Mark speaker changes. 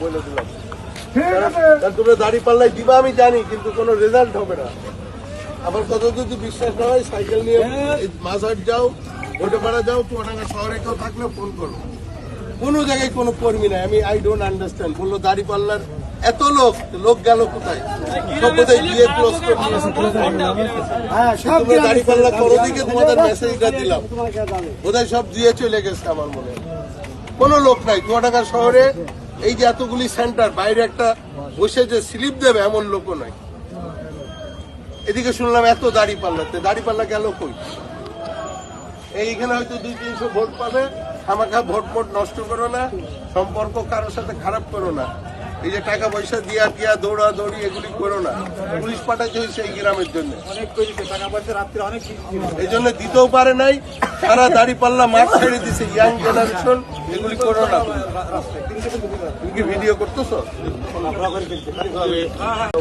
Speaker 1: বলে দিলাম। তোমরা দাড়ি পাল্লাই দিবা আমি জানি, কিন্তু কোনো রেজাল্ট হবে না। আবার কত যদি বিশ্বাস না হয় সাইকেল নিয়ে মাঝহাট যাও, ভোটেপাড়া যাও, চুয়াডাঙ্গা শহরে কেউ থাকলে ফোন করো। কোনো জায়গায় কোনো কর্মী নাই। আমি আই ডোন্ট আন্ডারস্ট্যান্ড। বললো দাড়ি পাল্লার এত লোক গেল কোথায়? সব বোধহয় গিয়ে ক্লোজ করে দিয়েছে। তোমরা দাড়ি পাল্লা করো দিকে তোমাদের মেসেজটা দিলাম, বোধহয় সব দিয়ে চলে গেছে আমার মনে হয়। কোনো লোক নাই চুয়াডাঙ্গা শহরে। এই যে এতগুলি সেন্টার, বাইরে একটা বসে যে স্লিপ দেবে এমন লোকও নাই। এদিকে শুনলাম এত দাড়ি পাল্লা গেল কই? এইখানে হয়তো 200-300 ভোট পাবে। আমাকে ভোট নষ্ট করো না, সম্পর্ক কারোর সাথে খারাপ করো না। এই যে টাকা পয়সা দিয়া দৌড়াদৌড়ি এগুলি করো না। পুলিশ পাঠাচ্ছে হয়েছে এই গ্রামের জন্য, এই জন্য দিতেও পারে নাই। সারা দাড়ি পাল্লা মাঠ ছেড়ে দিছে ইয়াং জেনারেশন। এগুলি করো না। তুমি কি ভিডিও করতেছো?